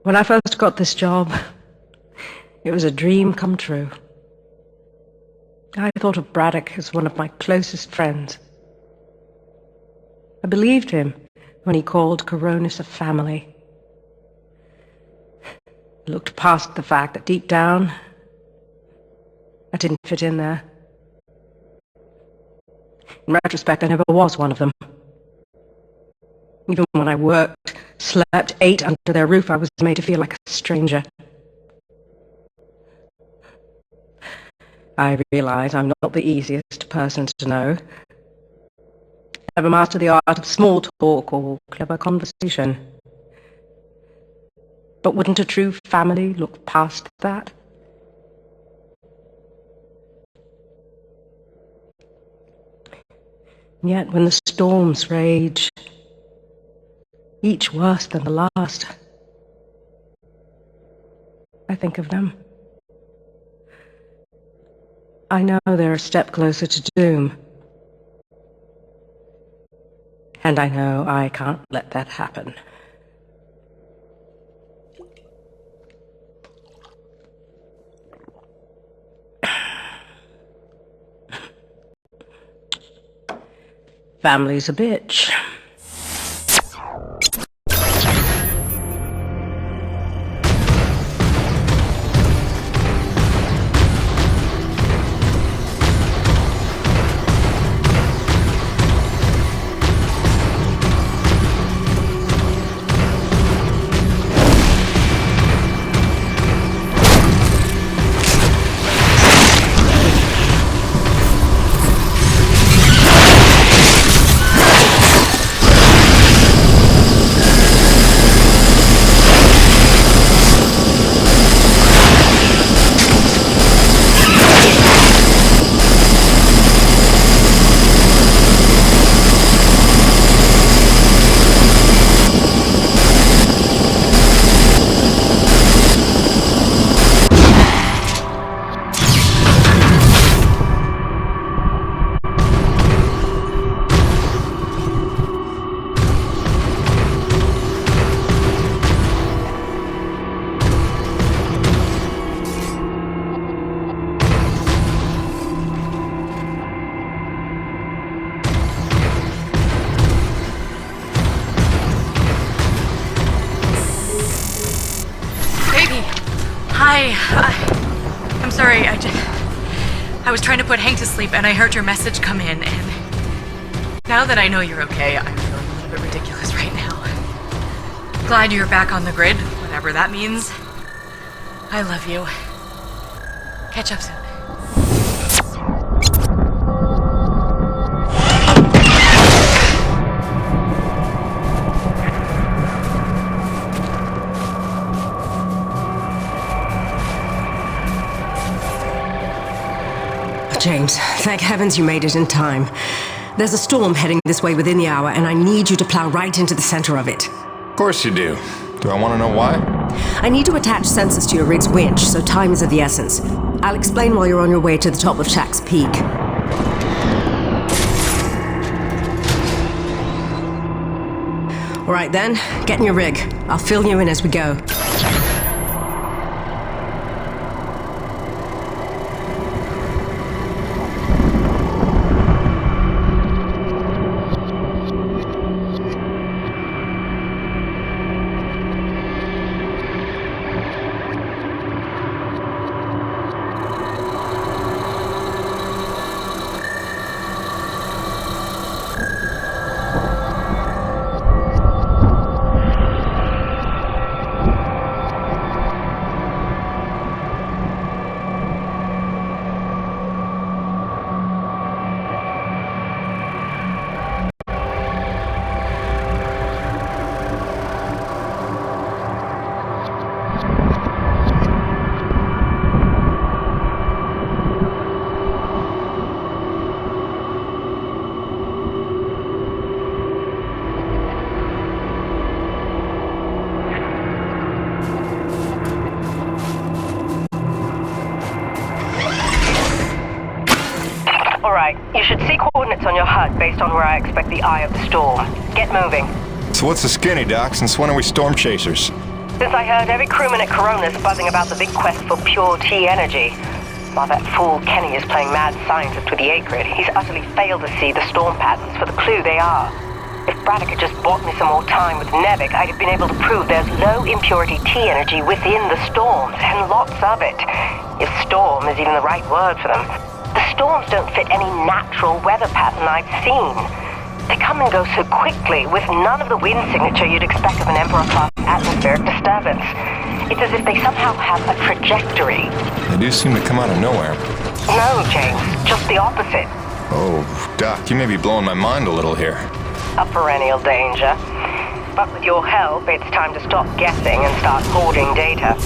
When I first got this job, it was a dream come true. I thought of Braddock as one of my closest friends. I believed him when he called Coronis a family. I looked past the fact that deep down, I didn't fit in there. In retrospect, I never was one of them. Even when I worked, slept, ate under their roof, I was made to feel like a stranger. I realize I'm not the easiest person to know. I never mastered the art of small talk or clever conversation. But wouldn't a true family look past that? And yet, when the storms rage, each worse than the last, I think of them. I know they're a step closer to doom. And I know I can't let that happen. Family's a bitch. I'm sorry, I was trying to put Hank to sleep and I heard your message come in, and now that I know you're okay, I'm feeling a little bit ridiculous right now. Glad you're back on the grid, whatever that means. I love you. Catch up soon. James, thank heavens you made it in time. There's a storm heading this way within the hour, and I need you to plow right into the center of it. Of course you do. Do I want to know why? I need to attach sensors to your rig's winch, so time is of the essence. I'll explain while you're on your way to the top of Shack's Peak. All right then, get in your rig. I'll fill you in as we go. You should see coordinates on your HUD based on where I expect the eye of the storm. Get moving. So what's the skinny, Doc? Since when are we storm chasers? Since I heard every crewman at Corona's buzzing about the big quest for pure T energy. While that fool Kenny is playing mad scientist with the Akrid, he's utterly failed to see the storm patterns for the clue they are. If Braddock had just bought me some more time with Nevik, I'd have been able to prove there's low impurity T energy within the storms, and lots of it. If storm is even the right word for them. The storms don't fit any natural weather pattern I've seen. They come and go so quickly, with none of the wind signature you'd expect of an Emperor-class atmospheric disturbance. It's as if they somehow have a trajectory. They do seem to come out of nowhere. No, James, just the opposite. Oh, Doc, you may be blowing my mind a little here. A perennial danger. But with your help, it's time to stop guessing and start hoarding data.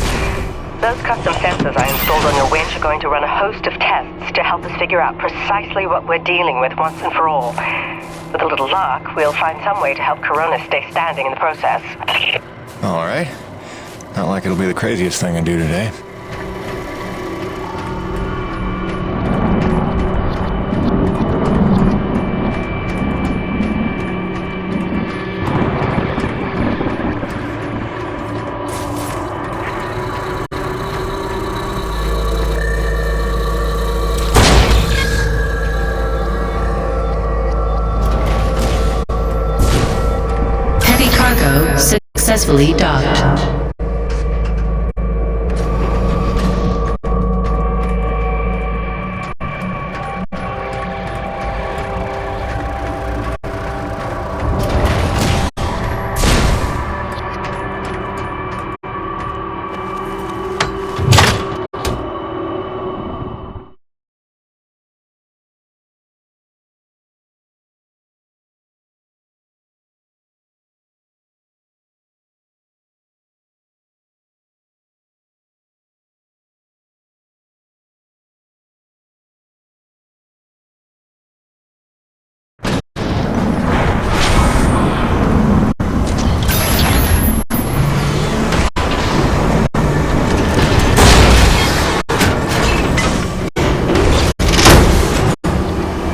Those custom sensors I installed on your winch are going to run a host of tests to help us figure out precisely what we're dealing with once and for all. With a little luck, we'll find some way to help Corona stay standing in the process. All right. Not like it'll be the craziest thing I do today. Successfully docked.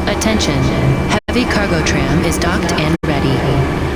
Attention, heavy cargo tram is docked and ready.